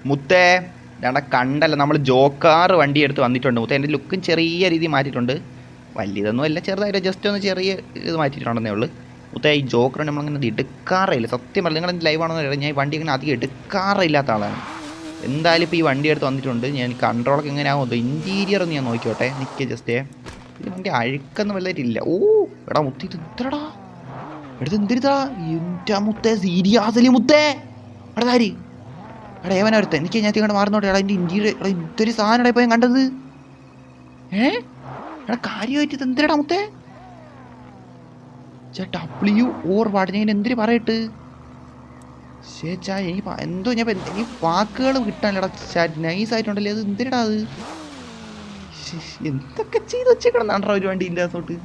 മുത്തേ ഞണ്ട കണ്ടല്ല, നമ്മൾ ജോക്കാർ വണ്ടി എടുത്ത് വന്നിട്ടുണ്ട് മുത്തേ. എൻ്റെ ലുക്കും ചെറിയ രീതിയിൽ മാറ്റിയിട്ടുണ്ട്, വലിയതൊന്നും അല്ല, ചെറുതായിട്ട് ജസ്റ്റ് ഒന്ന് ചെറിയ ഇത് മാറ്റിയിട്ടുണ്ടെന്നേ ഉള്ളൂ മുത്തേ. ഈ ജോക്കർ നമ്മളങ്ങനെ എടുക്കാറില്ല, സത്യം പറഞ്ഞാൽ നിങ്ങൾ ലൈവാണെന്ന് അറിയാം, ഞാൻ ഈ വണ്ടി അങ്ങനെ അധികം എടുക്കാറില്ലാത്ത ആളാണ്. എന്തായാലും ഇപ്പോൾ ഈ വണ്ടി എടുത്ത് വന്നിട്ടുണ്ട്, ഞാൻ കൺട്രോളൊക്കെ എങ്ങനെയാകുമോ, ഇൻറ്റീരിയർ ഒന്ന് ഞാൻ നോക്കിയോട്ടെ, നിൽക്കുക ജസ്റ്റേ. ഇത് വണ്ടി അഴുക്കൊന്നും വലുതായിട്ടില്ല. ഓ എടാ മുത്തേ, ഇത് എന്തടാ എടുത്ത് എന്തിരുതാ എൻ്റെ മുത്തേ, സീരിയസ്ലി മുത്തേ. എടാ താരി എടാ ഏവനാ ഒരുത്തൻ, എനിക്ക് ഞാൻ ഇങ്ങോട്ട് മാറുന്നോട്ടെ. എടാ എൻ്റെ ഇൻറ്റീരിയർ, എടാ ഇതൊരു സാധനം ഇപ്പോൾ ഞാൻ കണ്ടത്. എടാ കാര്യമായിട്ട് ഇത് എന്തിനാടാ മുത്തേ? ഡബ്ല്യു ഓർ വാട്ട്, ഞാൻ എന്തിനു പറയട്ട് ചേച്ചാ, എനിക്ക് എന്തോ ഞാൻ ഈ വാക്കുകൾ കിട്ടാനില്ലടാ. നൈസായിട്ടുണ്ടല്ലേ അത്, എന്തിനാടാ അത്? എന്തൊക്കെ ചെയ്ത് വെച്ചേക്കണെന്നാണ്ടാ ഒരു വണ്ടി ഇതിൻ്റെ അകത്തോട്ട്.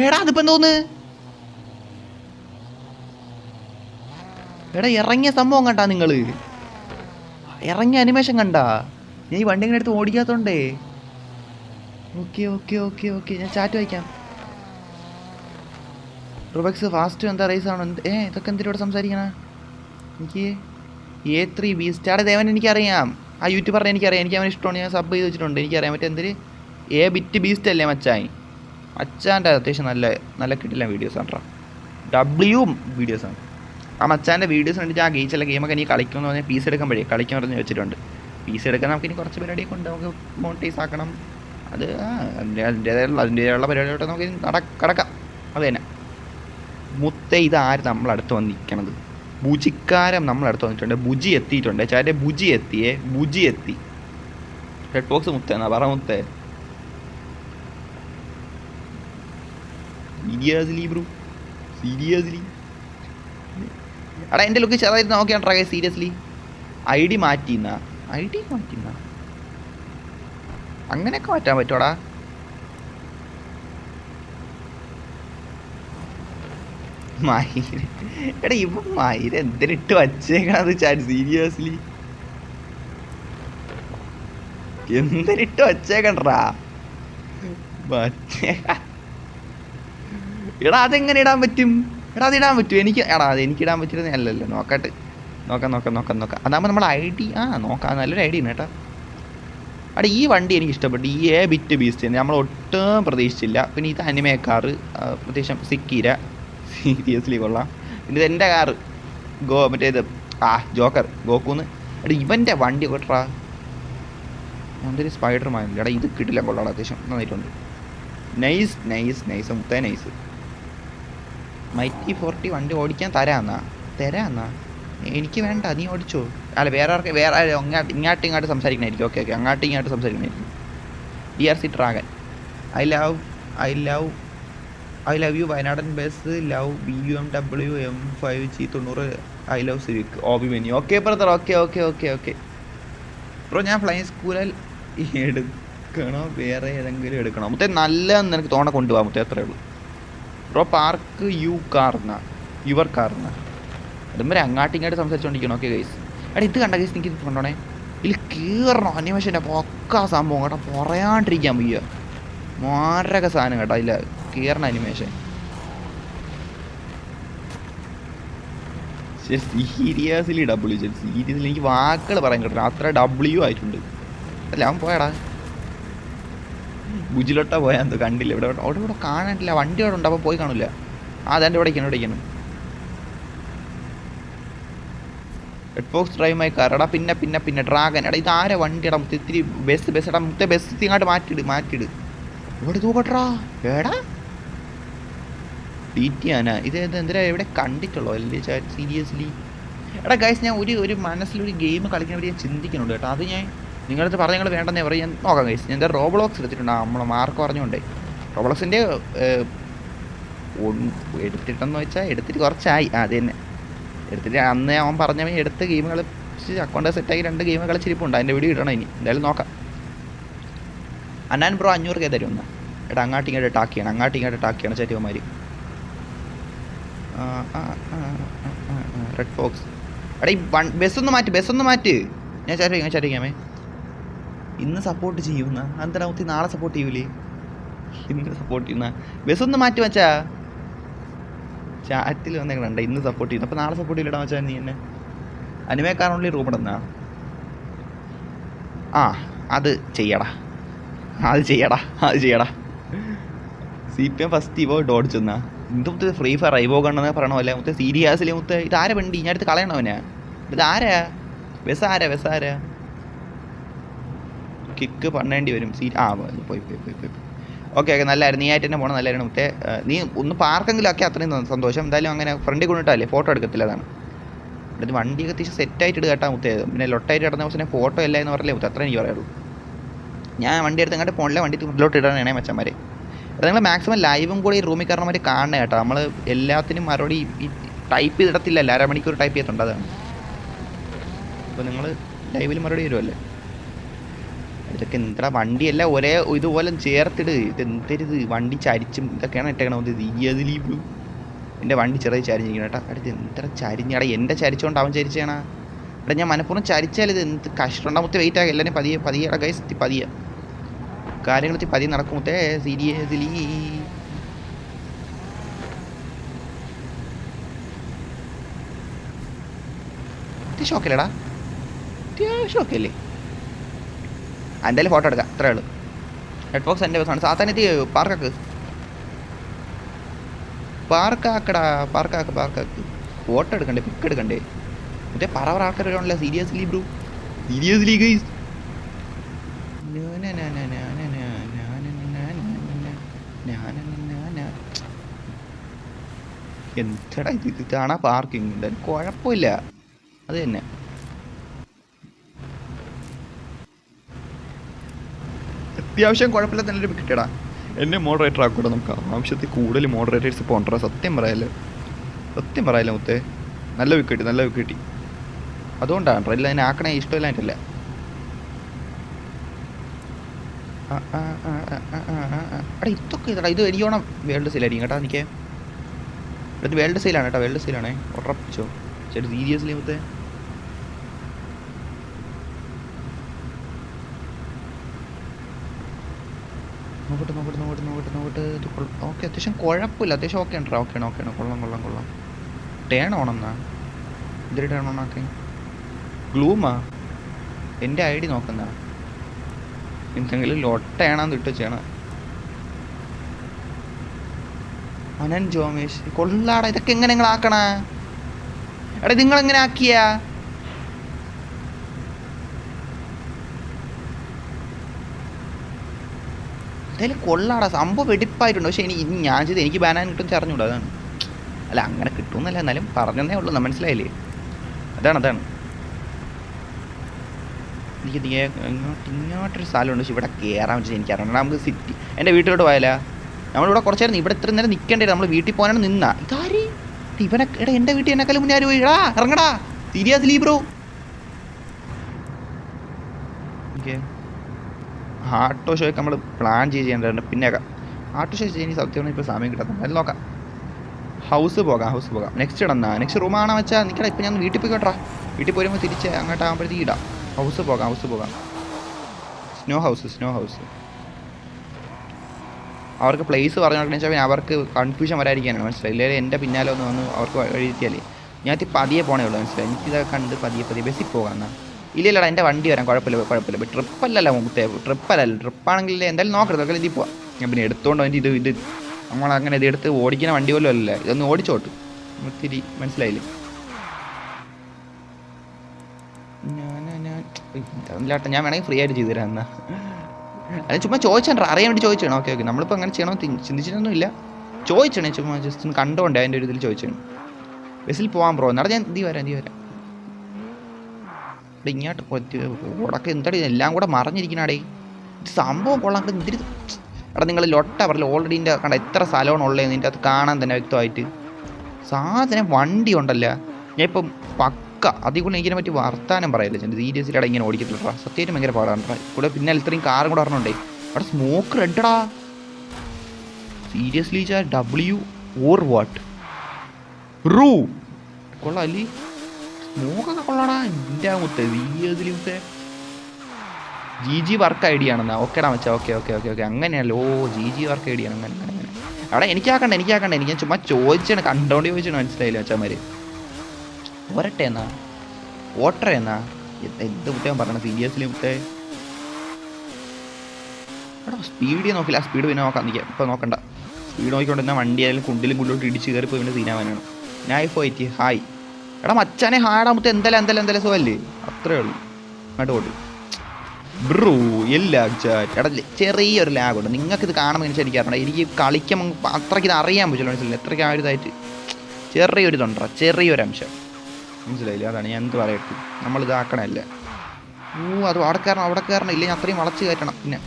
എടാ അതിപ്പോൾ എന്തോന്ന്, എടാ ഇറങ്ങിയ സംഭവം കണ്ടാ നിങ്ങൾ? ഇറങ്ങിയ അനിമേഷൻ കണ്ടാ? ഞാൻ ഈ വണ്ടി ഇങ്ങനെ എടുത്ത് ഓടിക്കാത്തോണ്ടേ. ഓക്കെ ഓക്കെ ഓക്കെ ഓക്കെ, ഞാൻ ചാറ്റ് വായിക്കാം. റോബക്സ് ഫാസ്റ്റ് എന്താ റേസാണോ? ഇതൊക്കെ എന്തിനോട് സംസാരിക്കണ? എനിക്ക് A3 ബീസ്റ്റാടെ ദേവൻ എനിക്കറിയാം, ആ യൂട്യൂബറിനെ എനിക്കറിയാം, എനിക്ക് അവൻ ഇഷ്ടമാണ്, ഞാൻ സബ് ചെയ്ത് വെച്ചിട്ടുണ്ട്, എനിക്കറിയാം. മറ്റേ എന്തൊരു ബിറ്റ് ബീസ്റ്റ് അല്ലേ മച്ചാൻ? മച്ചാൻ്റെ അത്യാവശ്യം നല്ല നല്ല കിട്ടില്ല വീഡിയോസാണ് കേട്ടോ, ഡബ്ല്യു വീഡിയോസാണ്. ആ മച്ചാൻ്റെ വീഡിയോസ് കണ്ടിട്ട് ആ ഗെയിച്ചല്ല ഗെയിമൊക്കെ എനിക്ക് കളിക്കുമെന്ന് പറഞ്ഞാൽ പീസ് എടുക്കുമ്പോഴേ കളിക്കാൻ പറഞ്ഞ് വെച്ചിട്ടുണ്ട്. പീസ് എടുക്കാൻ നമുക്ക് ഇനി കുറച്ച് പരിപാടിയൊക്കെ ഉണ്ട്, നമുക്ക് മോണിറ്റൈസ് ആക്കണം. അത് അതിൻ്റെതായുള്ള പരിപാടിയോട്ട് നമുക്ക് കടക്കാം. അത് തന്നെ മുത്തേ, ഇതാര് നമ്മളടുത്ത് വന്നിരിക്കണത്? ബുജിക്കാരം നമ്മളടുത്ത് വന്നിട്ടുണ്ട്. ബുജി എത്തിയിട്ടുണ്ട് ചാറ്റെ, ബുജി എത്തി. റെഡ് ബോക്സ് മുത്തേ എന്നാ പറ മുത്തേ. സീരിയസ്ലി ബ്രോ, സീരിയസ്ലി എടാ എൻ്റെ ലുക്ക് ചെറുതായിട്ട് നോക്കിയാണ് ട്രൈ. സീരിയസ്ലി ഐ ഡി മാറ്റിന്നാ അങ്ങനെയൊക്കെ മാറ്റാൻ പറ്റുമോടാ? മയിര് എടാ, ഇപ്പം മയിര് എന്തിനിട്ട് വച്ചേക്കണത് ചാറ്റ്? സീരിയസ്ലി എന്തിനിട്ട് വച്ചേക്കണ്ടാ? എടാ അതെങ്ങനെ ഇടാൻ പറ്റും? എടാ അതിടാൻ പറ്റും എനിക്ക്? എടാ അത് എനിക്കിടാൻ പറ്റുന്നത് അല്ലല്ലോ, നോക്കാം. അതാകുമ്പോൾ നമ്മൾ ഐ ഡി നോക്കാം, നല്ലൊരു ഐഡിയ ആണ് കേട്ടോ. അവിടെ ഈ വണ്ടി എനിക്ക് ഇഷ്ടപ്പെട്ടു, ഈ ബിറ്റ് ബീസ്റ്റ് നമ്മൾ ഒട്ടും പ്രതീക്ഷിച്ചില്ല. പിന്നെ ഇത് അനിമേ കാറ് അത്യാവശ്യം സിക്കീര, സീരിയസ്ലി കൊള്ളാം. പിന്നെ ഇത് എൻ്റെ കാറ് മറ്റേത് ജോക്കർ ഗോക്കൂന്ന്. എടാ ഇവൻ്റെ വണ്ടി കൊട്ടാ, എന്തൊരു സ്പൈഡർമാൻ. എടാ ഇത് കിട്ടില്ല, കൊള്ളാം, അത്യാവശ്യം നന്നായിട്ടുണ്ട്. നൈസ് മുത്തേ നൈസ്. മൈറ്റി 40 വണ്ടി ഓടിക്കാൻ തരാന്നാ? എനിക്ക് വേണ്ട, നീ ഓടിച്ചോ. അല്ല വേറെ ഇങ്ങോട്ട് സംസാരിക്കണായിരിക്കും. ഓക്കെ അങ്ങോട്ട് സംസാരിക്കണായിരിക്കും. DRC dragon, I love you വയനാടൻ bus, love BMW M5G 90, I love Civic ഓബിമെനി. Okay brother, okay bro. ഞാൻ ഫ്ലൈങ് സ്കൂളിൽ എടുക്കണോ വേറെ ഏതെങ്കിലും എടുക്കണോ മുത്തേ? നല്ലതെന്ന് എനിക്ക് തോണ കൊണ്ടുപോകാം മുത്തേ, അത്രേ ഉള്ളൂ ബ്രോ. പാർക്ക് യുവർ കാർന്നാ അതുമാതിരി അങ്ങാട്ട് സംസാരിച്ചുകൊണ്ടിരിക്കണം. Okay guys. എടാ ഇത് കണ്ട ഗൈസ്, എനിക്ക് കൊണ്ടോണേ ഇതിൽ കീറണം അനിമേഷൻ്റെ പക്കാ സംഭവം കേട്ടോ, പറയാണ്ടിരിക്കാൻ വയ്യ. മാരക സാധനം കേട്ടോ അതിൽ കീറണ അനിമേഷൻ. സീരിയസ്ലി സീരിയസ്ലി എനിക്ക് വാക്കുകൾ പറയാൻ കിട്ടില്ല, അത്ര W ആയിട്ടുണ്ട്. അല്ല അവൻ പോയടാ, ബുജിലോട്ടാ പോയാ എന്തോ കണ്ടില്ല. ഇവിടെ കാണാനില്ല, വണ്ടി അവിടെ ഉണ്ട്, അപ്പോൾ പോയി കാണില്ല. അതെൻ്റെ ഇവിടേക്കാണ് red box drive my car. എടാ പിന്നെ ഡ്രാഗൺ. എടാ ഇത് ആരെ വണ്ടിയുടെ മുത്ത്? ഇത്തിരി ബസ് എടാ മുത്തേ, ബസ് ഇങ്ങോട്ട് മാറ്റിയിട്. ഇവിടെ തൂക്കട്ടാ. എടാ DT ആനാ ഇത്? എന്തിനാ എവിടെ കണ്ടിട്ടുള്ളൂ അല്ലേ ചാറ്റ്? സീരിയസ്ലി എടാ ഗൈസ്, ഞാൻ ഒരു മനസ്സിലൊരു ഗെയിം കളിക്കാൻ വേണ്ടി ഞാൻ ചിന്തിക്കുന്നുണ്ട് കേട്ടോ. അത് ഞാൻ നിങ്ങളടുത്ത് പറഞ്ഞ നിങ്ങൾ വേണ്ടെന്നേ പറയും. ഞാൻ നോക്കാം ഗൈസ്. ഞാൻ റോബ്ലോക്സ് എടുത്തിട്ടുണ്ട്, നമ്മളെ മാർക്ക് പറഞ്ഞുകൊണ്ടേ. റോബ്ലോക്സിൻ്റെ എടുത്തിട്ടെന്ന് വെച്ചാൽ എടുത്തിട്ട് കുറച്ചായി. അത് തന്നെ എടുത്തിട്ട് അന്ന് അവൻ പറഞ്ഞവൻ എടുത്ത ഗെയിം കളിച്ച് അക്കൗണ്ട് സെറ്റാക്കി 2 ഗെയിം കളിച്ചിരിപ്പുണ്ട്. അതിൻ്റെ വീഡിയോ ഇടണം ഇനി, എന്തായാലും നോക്കാം. അന്നാൻ ബ്രോ 500 തരും ഒന്ന്. എടാ അങ്ങാട്ടിങ്ങോട്ട് ടാക്ക് ചെയ്യണം ചേച്ചിമാർ. Red Fox. എടാ ഈ ബസ്സൊന്ന് മാറ്റ്. ഞാൻ ചാറ്റിക്കാമേ. ഇന്ന് സപ്പോർട്ട് ചെയ്യുന്ന അന്തരാ മുത്തി, നാളെ സപ്പോർട്ട് ചെയ്യൂലേ? ഇന്ന് സപ്പോർട്ട് ചെയ്യുന്ന ബസ്സൊന്ന് മാറ്റി വെച്ചാ ചാറ്റിൽ വന്നേക്കണ്ട. ഇന്ന് സപ്പോർട്ട് ചെയ്യുന്നു, അപ്പോൾ നാളെ സപ്പോർട്ട് ചെയ്യില്ലടാ വെച്ചാൽ നീ എന്നെ. അനുമേക്കാറുള്ളിൽ റൂം ഇടുന്ന ആ അത് ചെയ്യടാ CPM ഫസ്റ്റ് ഇവോ ഡോട്ട് ചെന്നാ മുത്ത് ഫ്രീ ഫയർ ഐവോ കണ്ടെന്ന് പറയണോ അല്ലേ മുത്ത് സീരിയസിൽ മുത്ത് ഇതാരെ വണ്ടി ഞാൻ അടുത്ത് കളയണവനാ ഇതാരാ വെസാരാ കിക്ക് പണ്ണേണ്ടി വരും പോയി ഓക്കെ നല്ലായിരുന്നു നീ ആയിട്ട് തന്നെ പോകണം നല്ലായിരുന്നു മുത്തേ നീ ഒന്ന് പാർക്കെങ്കിലും ഒക്കെ അത്രയും സന്തോഷം എന്തായാലും അങ്ങനെ ഫ്രണ്ടിൽ കൊണ്ടിട്ടല്ലേ ഫോട്ടോ എടുക്കത്തില്ല അതാണ് എന്നിട്ട് വണ്ടിയൊക്കെ അത്യാവശ്യം സെറ്റായിട്ട് ഇട്ട് കേട്ടാ മുത്തേ പിന്നെ ലൊട്ടായിട്ട് കിടന്ന ദിവസം ഫോട്ടോ അല്ല എന്ന് പറഞ്ഞില്ലേ മുത്തേ അത്ര എനിക്ക് പറയുള്ളൂ ഞാൻ വണ്ടി എടുത്ത് അങ്ങോട്ട് ഫോണിലെ വണ്ടി മുന്നിലോട്ട് ഇടാനാണേ മച്ചന്മാരെ അത് നിങ്ങൾ മാക്സിമം ലൈവും കൂടി ഈ റൂമിൽ കയറണമാർ കാണണം കേട്ടോ നമ്മൾ എല്ലാത്തിനും മറുപടി ഈ ടൈപ്പ് ചെയ്തിടത്തില്ലല്ലോ അരമണിക്കൂർ ടൈപ്പ് ചെയ്തിട്ടുണ്ട് അതാണ് അപ്പോൾ നിങ്ങൾ ലൈവിൽ മറുപടി വരുമല്ലേ ഇതൊക്കെ എന്താ വണ്ടിയെല്ലാം ഒരേ ഇതുപോലെ ചേർത്തിട് ഇതെന്തരുത് വണ്ടി ചരിച്ചും ഇതൊക്കെയാണ് ഇട്ടേക്കണത് ഇതിലീപ്പ് എൻ്റെ വണ്ടി ചെറിയ ചരിഞ്ഞിരിക്കണം കേട്ടോ അടുത്ത് എത്ര ചരിഞ്ഞടാ എൻ്റെ ചരിച്ചുകൊണ്ട് അവൻ ചരിച്ചാണ് എടാ ഞാൻ മനഃപൂർവ്വം ചരിച്ചാൽ ഇത് എന്ത് കഷ്ടമുണ്ടാമത്തെ വെയിറ്റ് ആകും എല്ലാവരും പതിയെ ഗൈസ് പതിയെ കാര്യങ്ങൾ പതിയെ നടക്കുമത്തെ സീരിയസ്ലി ഷോക്കല്ലേടാ ഷോക്കല്ലേ എന്തായാലും ഫോട്ടോ എടുക്കാം അത്രേ ഉള്ളൂ ഹെഡ് ബോക്സ് എൻ്റെ ബസ്സാണ് സാധാരണ പാർക്കാക്ക് ഫോട്ടോ എടുക്കണ്ടേ പിക്ക് എടുക്കണ്ടേ മറ്റേ പറവർ ആൾക്കാരുള്ള സീരിയസ്ലി ബ്രൂ സീരിയസ്ലി ഗൈസ് എന്താടാ ഇതാണ് പാർക്കിങ് എന്തായാലും കുഴപ്പമില്ല അത് തന്നെ അത്യാവശ്യം കുഴപ്പമില്ല തന്നെ ഒരു കിട്ടടാ എന്നെ മോഡറേറ്റർ ആക്കൂടെ നമുക്ക് ആവശ്യത്തിൽ കൂടുതൽ മോഡറേറ്റേഴ്സ് പോകണ്ട സത്യം പറയാലോ മുത്തേ നല്ല വിക്കറ്റ് അതുകൊണ്ടാണ് ഇല്ല അതിനെ ആക്കണേ ഇഷ്ടമില്ലായിട്ടല്ല ഇതൊക്കെ ഇതടാ ഇത് എനിക്കോണം വേൾഡ് സെയിലായിരിക്കും കേട്ടോ എനിക്ക് ഇത് വേൾഡ് സെയിലാണേ ഉറപ്പിച്ചോ ശരി സീരിയസ്ലി മുത്തേ നോക്കട്ടെ ഇത് ഓക്കെ അത്യാവശ്യം കുഴപ്പമില്ല അത്യാവശ്യം ഓക്കെയാണ് കൊള്ളാം ടേൺ ഓണെന്നാ ഇതിൽ ടേൺ ഓണാക്കെ ഗ്ലൂമാ എൻ്റെ ID നോക്കുന്ന എന്തെങ്കിലും ലൊട്ടയാണെന്ന് ഇട്ട് ചെയ്യണം അനൻ ജോമേഷ് കൊള്ളാടാ ഇതൊക്കെ എങ്ങനെ നിങ്ങൾ ആക്കണേ എടാ നിങ്ങളെങ്ങനെ ആക്കിയാ എന്തായാലും കൊള്ളാടാ സംഭവം വെടിപ്പായിട്ടുണ്ട് പക്ഷേ ഇനി ഞാൻ ചെയ്ത് എനിക്ക് ബാനാൻ കിട്ടും അറിഞ്ഞൂടാ അതാണ് അല്ല അങ്ങനെ കിട്ടുമെന്നല്ല എന്നാലും പറഞ്ഞതേ ഉള്ളൂ മനസ്സിലായില്ലേ അതാണ് എനിക്ക് ഇങ്ങോട്ടൊരു സ്ഥലമുണ്ട് പക്ഷെ ഇവിടെ കയറാൻ വെച്ചാൽ എനിക്കറിയണം നമുക്ക് സിറ്റി എൻ്റെ വീട്ടിലോട്ട് പോയാലാ നമ്മളിവിടെ കുറച്ച് നേരം ഇവിടെ ഇത്ര നേരം നിൽക്കേണ്ടി നമ്മൾ വീട്ടിൽ പോകാനാണ് നിന്നാ ഇതാര് എടാ എൻ്റെ വീട്ടിൽ എന്നെക്കാളും മുന്നേ ആര് പോയി ഇറങ്ങടാ സീരിയസ്ലി ബ്രോ ഓക്കെ ആട്ടോ ഷോയ്ക്ക് നമ്മൾ പ്ലാൻ ചെയ്യേണ്ടതുണ്ട് പിന്നെ ആട്ടോ ഷോ ചെയ്യാൻ സത്യമാണ് ഇപ്പോൾ സമയം കിട്ടാത്ത അത് നോക്കാം ഹൗസ് പോകാം നെക്സ്റ്റ് റൂമാണോ വെച്ചാൽ നിൽക്കടാ ഇപ്പം ഞാൻ വീട്ടിൽ പോയിക്കോട്ടാ വീട്ടിൽ പോരുമ്പോൾ തിരിച്ച് അങ്ങോട്ട് ആകുമ്പോഴത്തേക്ക് ഇടാം ഹൗസ് പോകാം സ്നോ ഹൗസ് അവർക്ക് പ്ലേസ് പറഞ്ഞു വെച്ചാൽ അവർക്ക് കൺഫ്യൂഷൻ വരാതിരിക്കാനാണ് മനസ്സിലായി ഇല്ലെങ്കിൽ എൻ്റെ പിന്നാലെ ഒന്ന് വന്ന് അവർക്ക് എഴുതിയാലേ ഞാൻ പതിയെ പോകണേ ഉള്ളൂ മനസ്സിലായി എനിക്കിതൊക്കെ കണ്ട് പതിയെ ബസ്സിൽ പോകാം എന്നാൽ ഇല്ലല്ലടാ എൻ്റെ വണ്ടി വരാൻ കുഴപ്പമില്ല ട്രിപ്പല്ലല്ലോ ട്രിപ്പാണെങ്കിൽ എന്തായാലും നോക്കരുത് അതൊക്കെ ഇതിൽ പോവാം ഞാൻ പിന്നെ എടുത്തുകൊണ്ട് വന്നിട്ട് ഇത് നമ്മളങ്ങനെ ഇതെടുത്ത് ഓടിക്കുന്ന വണ്ടി പോലും അല്ല ഇതൊന്ന് ഓടിച്ചോട്ട് ഒത്തിരി മനസ്സിലായില്ലേ ഞാൻ വേണമെങ്കിൽ ഫ്രീ ആയിട്ട് ചെയ്തു തരാം എന്നാൽ അത് ചുമ്മാ ചോദിച്ചാൽ അറിയാൻ വേണ്ടി ചോദിച്ചാണ് ഓക്കെ നമ്മളിപ്പോൾ അങ്ങനെ ചെയ്യണമെന്ന് ചിന്തിച്ചിട്ടൊന്നുമില്ല ചോദിച്ചാണ് ചുമ്മാ ജസ്റ്റ് ഒന്ന് കണ്ടുകൊണ്ട് അതിൻ്റെ ഒരു ഇതിൽ ചോദിച്ചാണ് ബസ്സിൽ പോകാൻ ബ്രോ എന്നാടാ ഞാൻ നീ വരാം ഇവിടെ ഇങ്ങോട്ട് ഉടക്കെ എന്താടി എല്ലാം കൂടെ മറിഞ്ഞിരിക്കണാടേ ഇത് സംഭവം കൊള്ളാം എന്തിരി എടാ നിങ്ങൾ ലൊട്ട പറയില്ല ഓൾറെഡി ഇതിൻ്റെ കണ്ട എത്ര സ്ഥലമാണ് ഉള്ളത് ഇതിൻ്റെ അത് കാണാൻ തന്നെ വ്യക്തമായിട്ട് സാധനം വണ്ടി ഉണ്ടല്ലോ ഞാൻ ഇപ്പം അതിൽ കൂടെ എനിക്കിനെ പറ്റി വർത്താനം പറയില്ല ഞാൻ സീരിയസ്ലി അവിടെ ഇങ്ങനെ ഓടിക്കത്തില്ല സത്യമായിട്ട് ഭയങ്കര പാടാണ് കൂടെ പിന്നെ ഇത്രയും കാറും കൂടെ പറഞ്ഞുണ്ടേ അവിടെ സ്മോക്ക് റെഡടാ സീരിയസ്ലി W ഓർ വാട്ട് റൂ കൊള്ളാം അല്ലേ സ്മോക്കൊക്കെ കൊള്ളാടാ എൻ്റെ മുത്തേ സീരിയസ്ലി മുത്തേ GG വർക്ക് ഐ ഡി ആണെന്നാ ഓക്കേടാ വെച്ചാൽ ഓക്കെ അങ്ങനെയല്ലോ GG വർക്ക് ഐ ഡി ആണ് അങ്ങനെ അവിടെ എനിക്കാക്കണ്ട എനിക്ക് ചുമ്മാ ചോദിച്ചാണ് കണ്ടോണ്ട് ചോദിച്ചാണ് മനസ്സിലായില്ല വെച്ചാൽ പോരട്ടെ എന്നാ ഓട്ടർ എന്നാ എന്ത് മുത്തേ പറയണ സീരിയസ്ലി മുത്തേ. എടാ സ്പീഡ് നോക്കില്ല, സ്പീഡ് പിന്നെ നോക്കാൻ നിൽക്കാം, ഇപ്പോൾ നോക്കണ്ട. സ്പീഡ് നോക്കിക്കൊണ്ട് തന്നെ വണ്ടി ആയാലും കുണ്ടിലും കുണ്ടിലോട്ട് ഇടിച്ച് കയറിപ്പോൾ പിന്നെ സീനാവാനാണ്. നൈഫ് പോയിട്ട് ഹായ് എടാ മച്ചാനെ ഹാടാ മുത്തേ, എന്തായാലും സുഖമല്ലേ, അത്രേ ഉള്ളൂ. അങ്ങോട്ട് പോട്ടു ബ്രൂ എല്ലാ ചാറ്റ്. എടാ ചെറിയൊരു ലാഗുണ്ട്, നിങ്ങൾക്കിത് കാണുമ്പോൾ എനിക്കറിയാം, എനിക്ക് കളിക്കുമ്പോൾ അത്രയ്ക്ക് ഇത് അറിയാൻ പറ്റില്ല, മനസ്സിലായില്ല എത്രയ്ക്ക് ആ ഒരു ഇതായിട്ട് ചെറിയൊരു ഇതുണ്ടോ, ചെറിയൊരു അംശം മനസ്സിലായില്ല. അതാണ് ഞാൻ എന്ത് പറയട്ടെ, നമ്മളിതാക്കണമല്ലേ. അത് അവിടെ കയറണം, ഇല്ലെങ്കിൽ അത്രയും വളച്ച് കയറ്റണം. പിന്നെ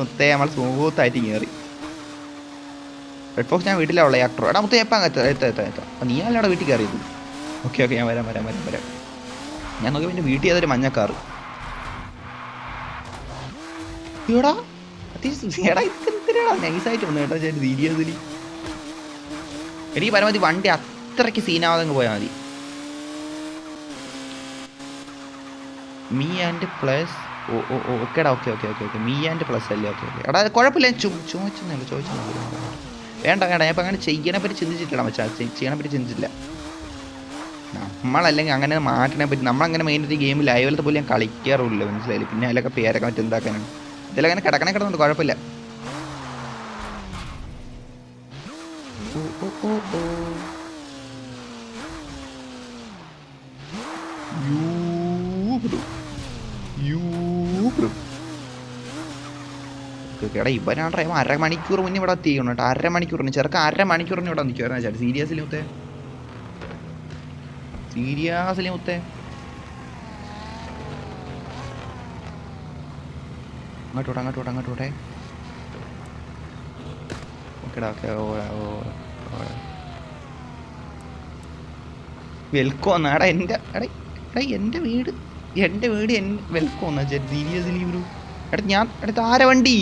മുത്തേ നമ്മൾ സ്മൂത്തായിട്ട് കയറി. റെഡ് ഫോക്സ് ഞാൻ വീട്ടിലുള്ള ആക്ടർ. എടാ മുത്തേ എപ്പം എത്താം, നീ അല്ല അവിടെ വീട്ടിൽ കയറിയത്. ഓക്കെ ഞാൻ വരാം. ഞാൻ നോക്കി പിന്നെ വീട്ടിൽ അതൊരു മഞ്ഞക്കാറ്. എടാ നൈസായിട്ട് വന്നു കേട്ടോ ചേട്ടൻ സീരിയസ്ലി. എനിക്ക് പരമാവധി വണ്ടി അത്രയ്ക്ക് സീനാവാതെ പോയാൽ മതി. മീ ആൻഡ് പ്ലസ് ഓക്കേടാ ഓക്കെ മീ ആൻഡ് പ്ലസ് അല്ലേ. ഓക്കെ എടാ കുഴപ്പമില്ല, ചോദിച്ചെന്നല്ല വേണ്ട ഞാൻ ഇപ്പം അങ്ങനെ ചെയ്യണെ പറ്റി ചിന്തിച്ചിട്ടില്ല മച്ചാ, ചെയ്യണെ പറ്റി ചിന്തിച്ചില്ല. നമ്മളല്ലെങ്കിൽ അങ്ങനെ മാറ്റണെ പറ്റി നമ്മളങ്ങനെ മെയിനായിട്ട് ഗെയിം ലൈവിലത്തെ പോലും ഞാൻ കളിക്കാറില്ല, മനസ്സിലായില്ല. പിന്നെ അതിലൊക്കെ പേരൊക്കെ മറ്റേ എന്താക്കാനാണ്, ഇതിലങ്ങനെ കിടന്നുണ്ട് കുഴപ്പമില്ല. എടാ ഇവനാണ് അരമണിക്കൂർ മുന്നേ ഇവിടെ എത്തിക്കണം കേട്ടോ, അരമണിക്കൂറിന് ചെറുക്ക അരമണിക്കൂറിന് ഇവിടെ നിൽക്കുവായിരുന്നു ചേട്ടാ. സീരിയസ്ലി മുത്തേ അങ്ങോട്ടോട്ടെ. ഓക്കെടാ വെൽക്കോ എന്നാടാ എൻ്റെ വീട് വെൽക്കോ എന്നാ ചേട്ടാ സീരിയസ്ലി ബ്രോ. ഞാൻ ആര വണ്ടി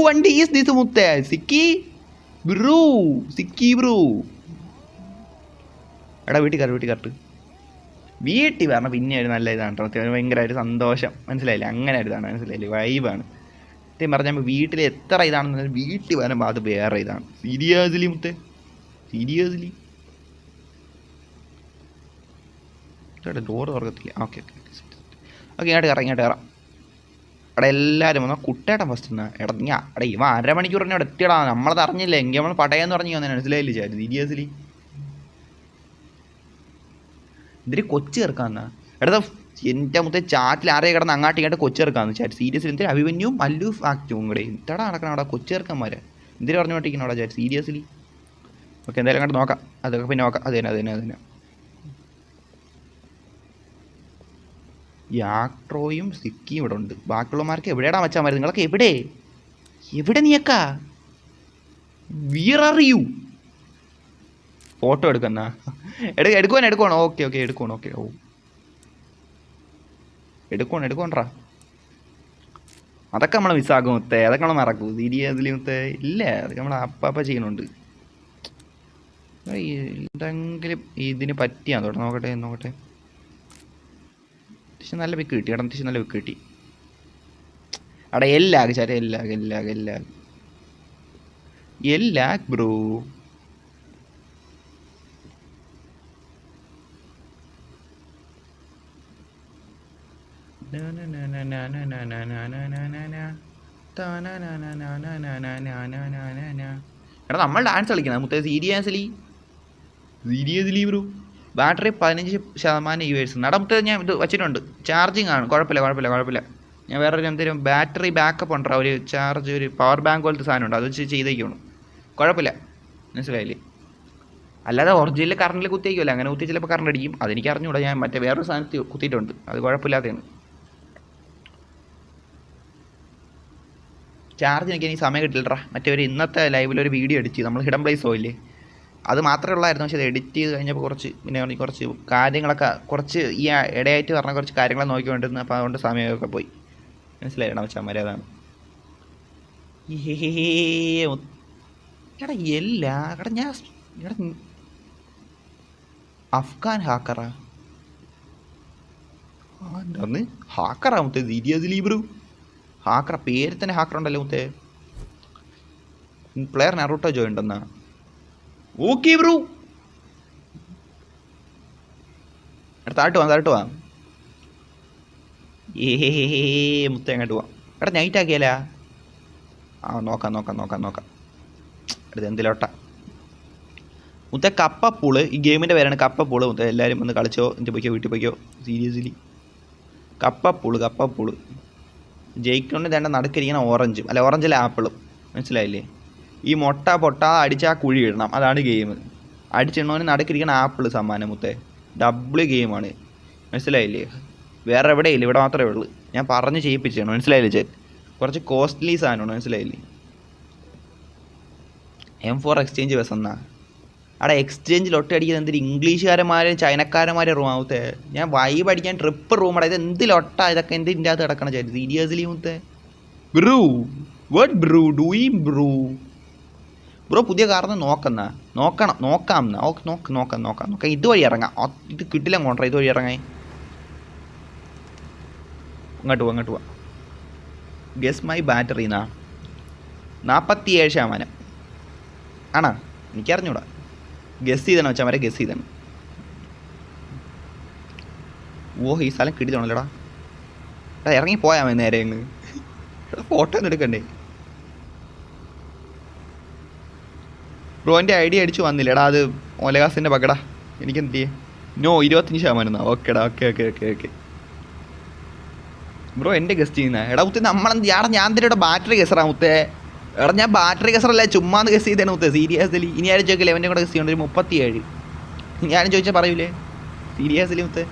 വണ്ടി ഈസ് ദിസ് മുത്തേ സിക്കി ബ്രൂ എടാ വീട്ടിൽ കറക്റ്റ് വീട്ടിൽ പറഞ്ഞാൽ പിന്നെ ഒരു നല്ല ഇതാണ് കേട്ടോ, ഭയങ്കര ഒരു സന്തോഷം മനസ്സിലായില്ലേ, അങ്ങനെ ഒരു ഇതാണ് മനസ്സിലായില്ലേ, വൈബാണ്. സത്യം പറഞ്ഞാൽ വീട്ടിൽ എത്ര ഇതാണെന്ന് വീട്ടിൽ വരുമ്പോൾ അത് വേറെ ഇതാണ്. സീരിയസ്ലി മുത്തേ ഡോറ് തുറക്കത്തില്ല. ഓക്കെ ഇങ്ങോട്ട് കയറാം. എടാ എല്ലാവരും വന്നാൽ കുട്ടേട്ടൻ ഫസ്റ്റ് എന്നാ ഇവ അരമണിക്കൂറിനെ അവിടെ എത്തിയടാ, നമ്മളത് അറിഞ്ഞില്ല, എങ്കിൽ നമ്മൾ പടയെന്ന് പറഞ്ഞു വന്നേ, മനസ്സിലായില്ലേ ചേട്ടൻ സീരിയസ്ലി. എന്തിരി കൊച്ചു ചേർക്കാന്നാ എടാ എൻ്റെ മുത്തേ ചാറ്റിൽ ആരെയും കിടന്ന് അങ്ങോട്ട് കൊച്ചു ചേർക്കാന്ന് ചാറ്റ് സീരിയസ്ലി. എന്തിനാ അഭിമന്യും മല്ലു ഫാക്റ്റും കൂടെ ഇത്തടാ നടക്കണം അവിടെ കൊച്ചു ചേർക്കാന്മാരെ എന്തിനു പറഞ്ഞുകൊണ്ടിരിക്കണം അവിടെ ചാറ്റ് സീരിയസ്ലി. ഓക്കെ എന്തായാലും അങ്ങോട്ട് നോക്കാം, അതൊക്കെ പിന്നെ നോക്കാം. അത് തന്നെ യാക്ട്രോയും സിക്കിയും ഇവിടെ ഉണ്ട്. ബാക്കിയുള്ളമാർക്ക് എവിടെയാടാ വെച്ചാൽ മതി, നിങ്ങളൊക്കെ എവിടെ നീക്കാ വീററിയൂ ഫോട്ടോ എടുക്കുന്ന എടുക്കുവാണോ? ഓക്കെ എടുക്കുവാണോ? ഓക്കെ എടുക്കോണ്ടാ. അതൊക്കെ നമ്മൾ മിസ്സാക്കും മുത്തേ, അതൊക്കെ നമ്മൾ മറക്കൂ സീരിയസ്ലി മുത്തേ. ഇല്ല അതൊക്കെ നമ്മൾ അപ്പ ചെയ്യുന്നുണ്ട്. എന്തെങ്കിലും ഇതിന് പറ്റിയാ നോക്കട്ടെ. അത്യാവശ്യം നല്ല വിക്ക് കിട്ടി. അവിടെ എല്ലാഗ് ചാരെ എല്ലാഗ് ബ്രോ. എടാ നമ്മൾ ഡാൻസ് കളിക്കണം മുത്തേ സീരിയസ്ലി ബ്രോ. Battery 15% use. നടമത്തെ ഞാൻ ഇത് വെച്ചിട്ടുണ്ട്, ചാർജിങ് ആണ്, കുഴപ്പമില്ല. ഞാൻ വേറൊരു എന്തെങ്കിലും ബാറ്ററി ബാക്കപ്പ് ഉണ്ടോ, ഒരു ചാർജ് ഒരു പവർ ബാങ്ക് പോലത്തെ സാധനം ഉണ്ട്, അത് വെച്ച് ചെയ്തേക്കണം, കുഴപ്പമില്ല മനസ്സിലായില്ലേ. അല്ലാതെ ഒറിജിനൽ കറണ്ടിൽ കുത്തിയേക്കുമല്ലോ, അങ്ങനെ കുത്തി ചിലപ്പോൾ കറണ്ട് അടിക്കും, അതെനിക്ക് അറിഞ്ഞൂടാ. ഞാൻ മറ്റേ വേറൊരു സാധനത്തിൽ കുത്തിയിട്ടുണ്ട്, അത് കുഴപ്പമില്ലാത്തതാണ്. ചാർജ് എനിക്ക് എനിക്ക് സമയം കിട്ടില്ലടാ. മറ്റേ ഒരു ഇന്നത്തെ ലൈവിലൊരു വീഡിയോ അടിച്ച് നമ്മൾ ഹിഡൻ പ്ലേസ് പോയില്ലേ, അത് മാത്രമേ ഉള്ളായിരുന്നു. പക്ഷേ അത് എഡിറ്റ് ചെയ്ത് കഴിഞ്ഞപ്പോൾ കുറച്ച് കാര്യങ്ങളൊക്കെ ഈ ഇടയായിട്ട് പറഞ്ഞ കുറച്ച് കാര്യങ്ങൾ നോക്കിക്കൊണ്ടിരുന്നു. അപ്പോൾ അതുകൊണ്ട് സമയമൊക്കെ പോയി, മനസ്സിലായിടാ മച്ചാന്മാരെ. അതാണ് ഞാൻ അഫ്ഗാൻ ഹാക്കറാ മുത്തേ സീരിയസ്ലി ബ്രോ. ഹാക്കറ പേര് തന്നെ ഹാക്കർ ഉണ്ടല്ലോ മുത്തേ. പ്ലെയർ നറൂട്ടോ ജോയിൻ ഉണ്ടെന്നാ. ഓക്കെ ബ്രോ താഴോട്ട് പോവാം മുത്ത എങ്ങോട്ട് പോവാം എടാ നൈറ്റ് ആക്കിയാലാ നോക്കാം ഇത് എന്തിലോട്ട മുത്ത കപ്പപ്പൂള് ഈ ഗെയിമിൻ്റെ പേരാണ് കപ്പപ്പൂള് മുത്ത എല്ലാവരും ഒന്ന് കളിച്ചോ എൻ്റെ പൊയ്ക്കോ വീട്ടിൽ പൊയ്ക്കോ സീരിയസ്ലി കപ്പപ്പൂള് ജയിക്കൊണ്ട് തേണ്ട നടുക്കിരിക്കുന്ന ഓറഞ്ചും അല്ല ഓറഞ്ചല്ല ആപ്പിളും മനസ്സിലായില്ലേ ഈ മുട്ട അടിച്ചാൽ കുഴി ഇടണം അതാണ് ഗെയിം അടിച്ചിടണവന് നടുക്കിരിക്കുന്ന ആപ്പിൾ സമ്മാനം മുത്തേ ഡബിൾ ഗെയിമാണ് മനസ്സിലായില്ലേ വേറെ എവിടെയില്ല ഇവിടെ മാത്രമേ ഉള്ളൂ ഞാൻ പറഞ്ഞ് ചെയ്യിപ്പിച്ചാണ് മനസ്സിലായില്ലേ ചേട്ടൻ കുറച്ച് കോസ്റ്റ്ലി സാധനമാണ് മനസ്സിലായില്ലേ M4 എക്സ്ചേഞ്ച് ബസ്സെന്നാ അവിടെ എക്സ്ചേഞ്ചിൽ ഒട്ടടിക്കുന്നത് എന്തൊരു ഇംഗ്ലീഷുകാരന്മാരും ചൈനക്കാരന്മാരും റൂമാവത്തെ ഞാൻ വൈബ് അടിക്കാൻ ട്രിപ്പ് റൂം ഇത് എന്തിലൊട്ടാ ഇതൊക്കെ എൻ്റെ ഇതിൻ്റെ അകത്ത് കിടക്കണം ചേട്ടൻ സീരിയസ്ലി മുത്തേ bro what bro doing bro പുതിയ കാർന്ന് നോക്കാം ഇതുവഴി ഇറങ്ങാം ഇത് കിട്ടില്ല കോൺട്രാ ഇതുവഴി ഇറങ്ങാൻ അങ്ങോട്ട് പോവാം ഗസ് മൈ ബാറ്ററി 47% ആണോ എനിക്കറിഞ്ഞൂടാ ഗസ് ചെയ്തണം വെച്ചാൽ വരെ ഗസ് ചെയ്തണം ഈ സ്ഥലം കിട്ടിത്തോണല്ലോടാ ഇറങ്ങി പോയാൽ മതി നേരെ അങ്ങ് ഫോട്ടോ ഒന്നും എടുക്കണ്ടേ ബ്രോൻ്റെ ഐഡിയ അടിച്ചു വന്നില്ലടാ അത് ഓലകാസിൻ്റെ പക്കടാ എനിക്കെന്ത് ചെയ്യേ 25% ഓക്കേടാ ഓക്കെ ബ്രോ എൻ്റെ ഗസ്റ്റ് ചെയ്യുന്ന എടാ മുത്തേ നമ്മളെന്ത് ഞാൻ തന്നെ ഇവിടെ ബാറ്ററി ഗസറാ മുത്തേ എടാ ഞാൻ ബാറ്ററി ഗസറല്ല ചുമ്മാന്ന് ഗസ് ചെയ്തേനെ മുത്തേ സീരിയസ്ലി ഇനി ആരും ചോദിക്കില്ല എവൻ്റെ കൂടെ ഗസ് ചെയ്യണ്ട ഒരു 37 ഇനി ആരും ചോദിച്ചാൽ പറയൂലേ സീരിയസ്ലി മുത്തേ